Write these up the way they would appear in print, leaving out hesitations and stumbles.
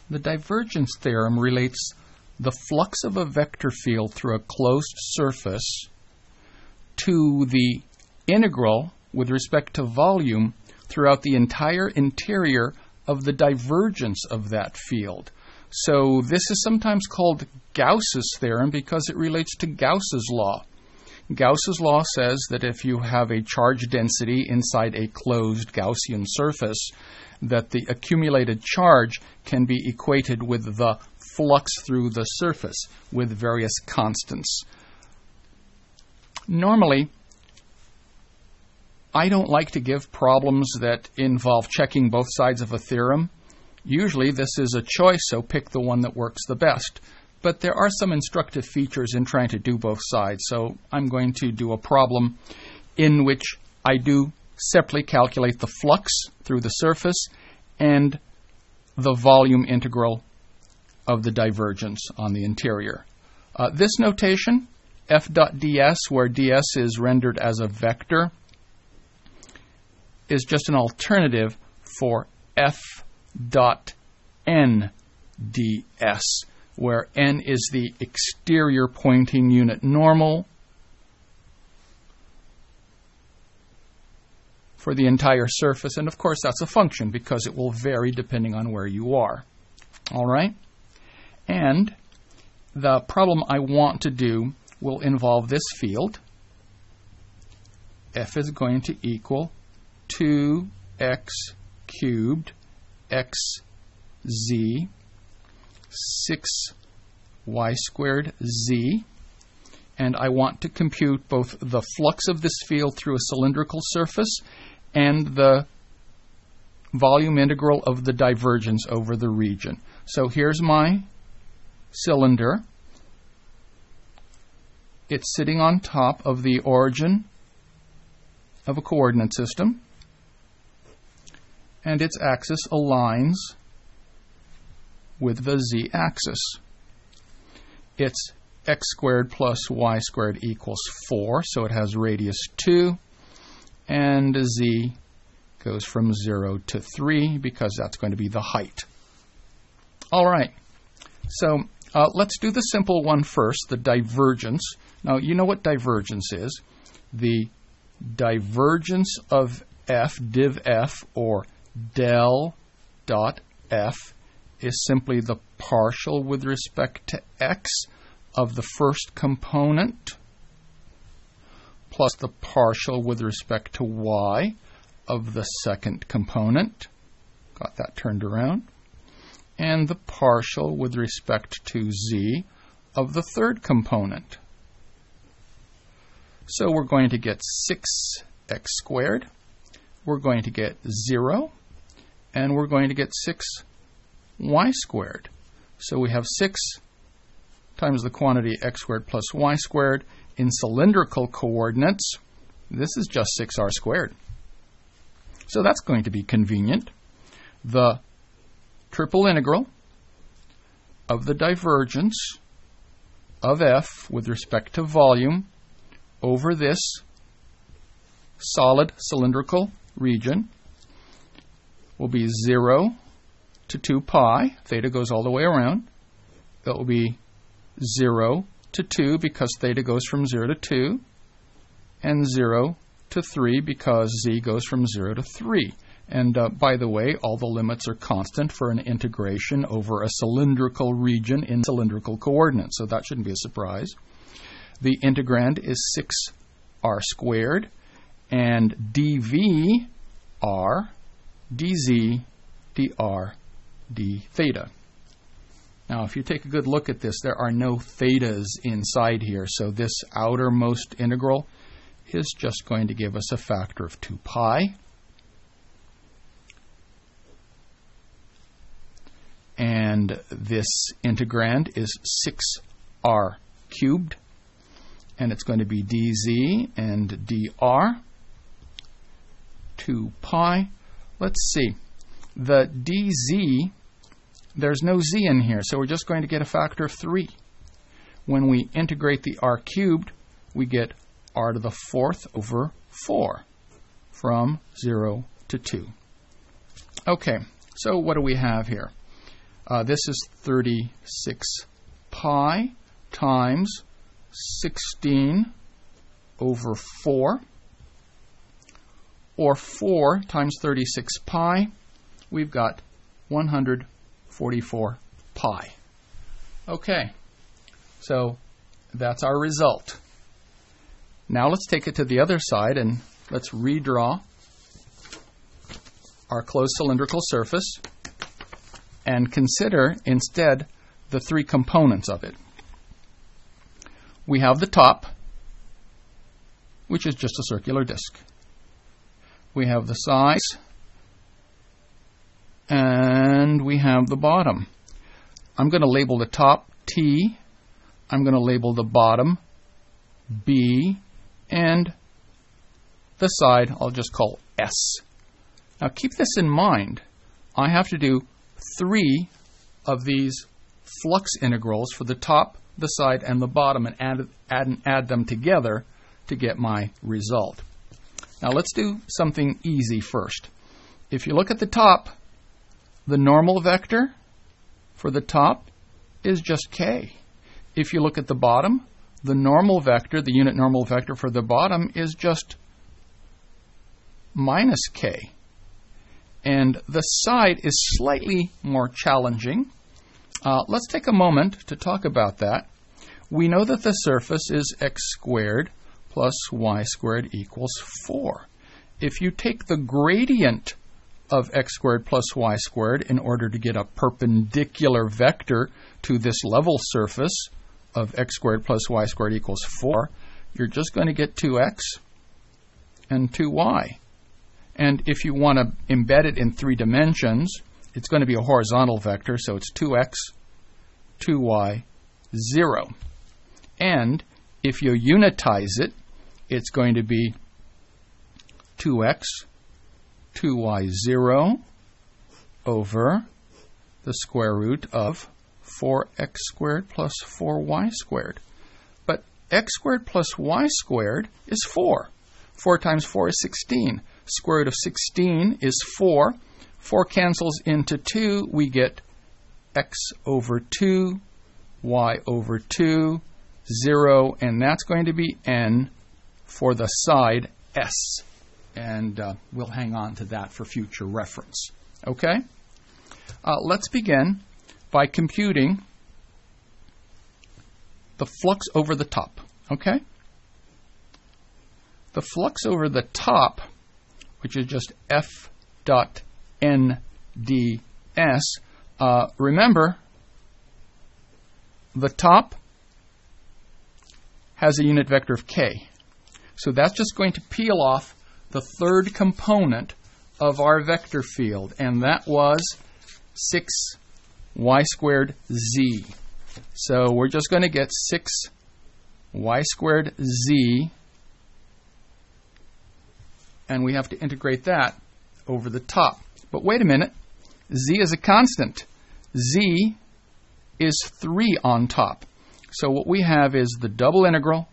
The divergence theorem relates the flux of a vector field through a closed surface to the integral with respect to volume throughout the entire interior of the divergence of that field. So this is sometimes called Gauss's theorem because it relates to Gauss's law. Gauss's law says that if you have a charge density inside a closed Gaussian surface, that the accumulated charge can be equated with the flux through the surface with various constants. Normally, I don't like to give problems that involve checking both sides of a theorem. Usually this is a choice, so pick the one that works the best. But there are some instructive features in trying to do both sides, so I'm going to do a problem in which I do separately calculate the flux through the surface and the volume integral of the divergence on the interior. This notation, f dot ds, where ds is rendered as a vector, is just an alternative for f dot n ds, where n is the exterior pointing unit normal for the entire surface. And of course, that's a function because it will vary depending on where you are. All right? And the problem I want to do will involve this field. F is going to equal 2x cubed xz 6y squared z, and I want to compute both the flux of this field through a cylindrical surface and the volume integral of the divergence over the region. So here's my cylinder. It's sitting on top of the origin of a coordinate system, and its axis aligns with the z-axis. It's x squared plus y squared equals 4, so it has radius 2, and z goes from 0 to 3 because that's going to be the height. All right, so let's do the simple one first, the divergence. Now, you know what divergence is. The divergence of f, div f, or del dot f, is simply the partial with respect to x of the first component plus the partial with respect to y of the second component. Got that turned around. And the partial with respect to z of the third component. So we're going to get 6x squared, we're going to get 0, and we're going to get 6y squared. So we have 6 times the quantity x squared plus y squared. In cylindrical coordinates, this is just 6r squared. So that's going to be convenient. The triple integral of the divergence of f with respect to volume over this solid cylindrical region will be 0 to 2 pi. Theta goes all the way around. That will be 0 to 2 because theta goes from 0 to 2, and 0 to 3 because z goes from 0 to 3. And by the way, all the limits are constant for an integration over a cylindrical region in cylindrical coordinates, so that shouldn't be a surprise. The integrand is 6r squared, and dv r, dz, dr, d theta. Now, if you take a good look at this, there are no thetas inside here, so this outermost integral is just going to give us a factor of 2 pi. And this integrand is 6r cubed, and it's going to be dz and dr, 2 pi. Let's see. The dz, there's no z in here, so we're just going to get a factor of 3. When we integrate the r cubed, we get r to the 4th over 4 from 0 to 2. Okay, so what do we have here? This is 36 pi times 16 over 4, or 4 times 36 pi, we've got 144 pi. Okay, so that's our result. Now let's take it to the other side and let's redraw our closed cylindrical surface and consider instead the three components of it. We have the top, which is just a circular disk. We have the sides, and we have the bottom. I'm going to label the top T, I'm going to label the bottom B, and the side I'll just call S. Now keep this in mind. I have to do 3 of these flux integrals for the top, the side, and the bottom, and add them together to get my result. Now let's do something easy first. If you look at the top, the normal vector for the top is just k. If you look at the bottom, the normal vector, the unit normal vector for the bottom is just minus k. And the side is slightly more challenging. Let's take a moment to talk about that. We know that the surface is x squared plus y squared equals 4. If you take the gradient of x squared plus y squared in order to get a perpendicular vector to this level surface of x squared plus y squared equals 4, you're just going to get 2x and 2y. And if you want to embed it in 3 dimensions, it's going to be a horizontal vector, so it's 2x, 2y, 0. And if you unitize it, it's going to be 2x, 2y, 0 over the square root of 4x squared plus 4y squared. But x squared plus y squared is 4. 4 times 4 is 16. Square root of 16 is 4. 4 cancels into 2. We get x over 2, y over 2, 0, and that's going to be n for the side S. And we'll hang on to that for future reference. Okay? Let's begin by computing the flux over the top. Okay? The flux over the top, which is just F dot N ds, remember, the top has a unit vector of k. So that's just going to peel off the third component of our vector field, and that was 6y squared z. So we're just going to get 6y squared z, and we have to integrate that over the top. But wait a minute, z is a constant. Z is 3 on top. So what we have is the double integral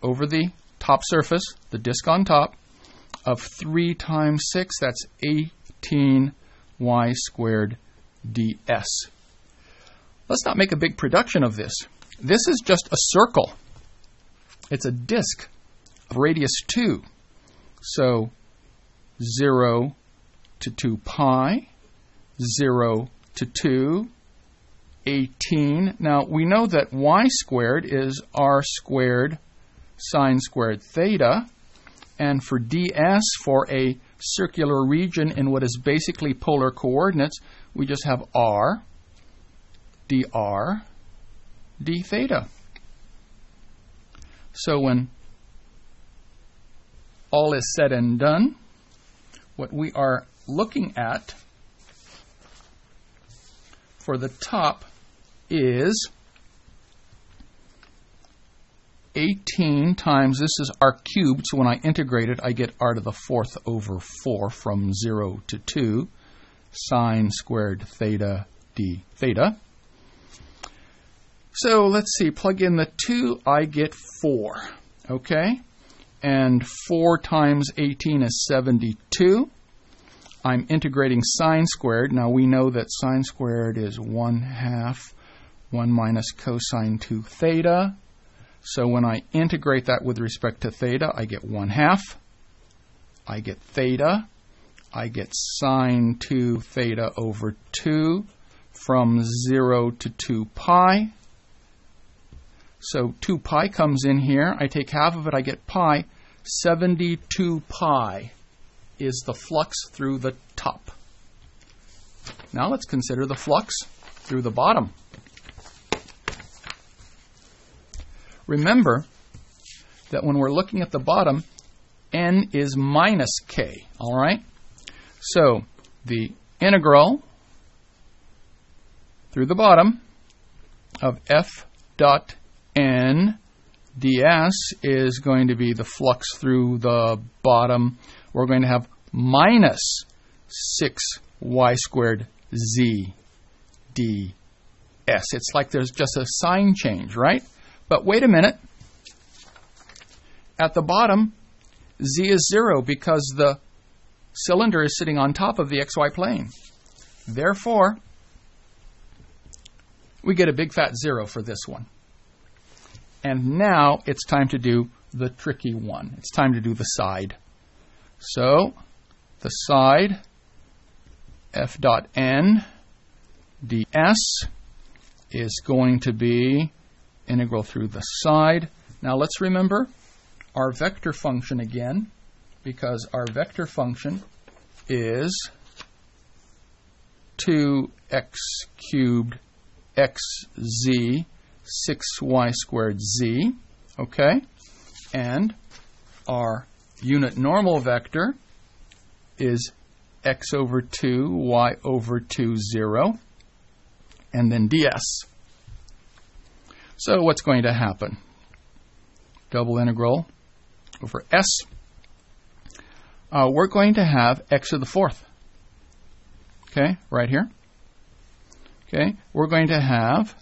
over the top surface, the disk on top, of 3 times 6, that's 18y squared ds. Let's not make a big production of this. This is just a circle. It's a disk of radius 2. So 0 to 2 pi, 0 to 2, 18. Now we know that y squared is r squared sine squared theta, and for ds, for a circular region in what is basically polar coordinates, we just have r dr d theta. So when all is said and done, what we are looking at for the top is 18 times, this is r cubed, so when I integrate it, I get r to the 4th over 4 from 0 to 2, sine squared theta d theta. So let's see, plug in the 2, I get 4, okay? And 4 times 18 is 72. I'm integrating sine squared. Now we know that sine squared is 1/2 1 minus cosine 2 theta. So when I integrate that with respect to theta, I get 1/2. I get theta. I get sine 2 theta over 2 from 0 to 2 pi. So 2 pi comes in here. I take half of it, I get pi. 72 pi is the flux through the top. Now let's consider the flux through the bottom. Remember that when we're looking at the bottom, n is minus k, all right? So the integral through the bottom of f dot n ds is going to be the flux through the bottom. We're going to have minus 6y squared z ds. It's like there's just a sign change, right? But wait a minute. At the bottom, z is 0 because the cylinder is sitting on top of the xy plane. Therefore, we get a big fat 0 for this one. And now it's time to do the tricky one. It's time to do the side. So the side f dot n ds is going to be integral through the side. Now let's remember our vector function again, because our vector function is 2x cubed xz 6y squared z, okay? And our unit normal vector is x over 2, y over 2, 0, and then ds. So what's going to happen? Double integral over s. We're going to have x to the 4th. Okay, right here. Okay, we're going to have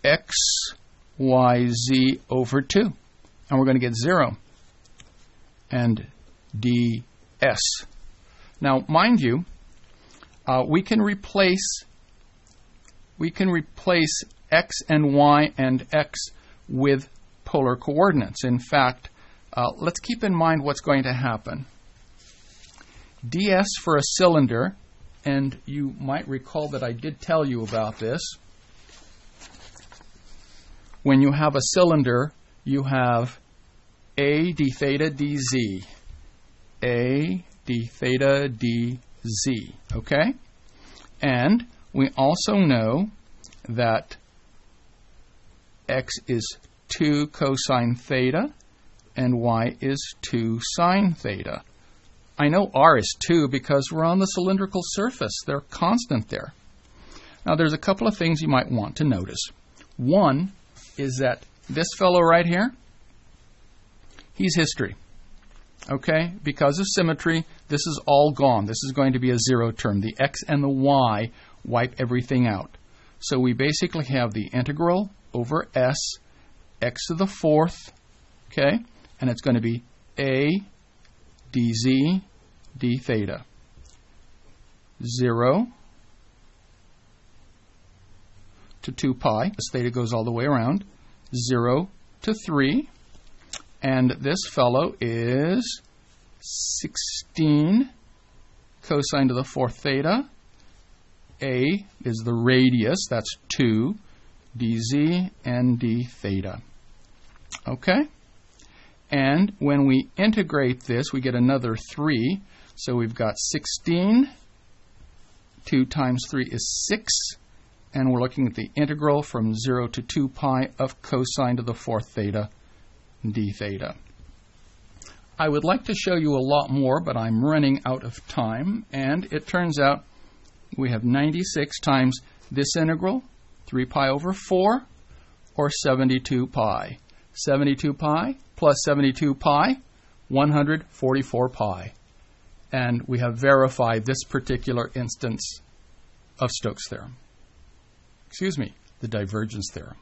x, y, z over 2. And we're going to get 0. And ds. Now, mind you, we can replace x and y and x with polar coordinates. In fact, let's keep in mind what's going to happen. ds for a cylinder, and you might recall that I did tell you about this. When you have a cylinder, you have a d theta dz. A d theta dz, okay? And we also know that x is 2 cosine theta and y is 2 sine theta. I know r is 2 because we're on the cylindrical surface. They're constant there. Now there's a couple of things you might want to notice. One is that this fellow right here, he's history. Okay? Because of symmetry, this is all gone. This is going to be a 0 term. The x and the y wipe everything out. So we basically have the integral over s, x to the 4th, okay? And it's going to be a dz d theta. 0 to 2 pi. This theta goes all the way around. 0 to 3. And this fellow is 16 cosine to the 4th theta. A is the radius, that's 2, dz and d theta. Okay? And when we integrate this, we get another 3. So we've got 16. 2 times 3 is 6. And we're looking at the integral from 0 to 2 pi of cosine to the 4th theta d theta. I would like to show you a lot more, but I'm running out of time. And it turns out we have 96 times this integral, 3 pi over 4, or 72 pi. 72 pi plus 72 pi, 144 pi. And we have verified this particular instance of Stokes' theorem. Excuse me, the divergence theorem.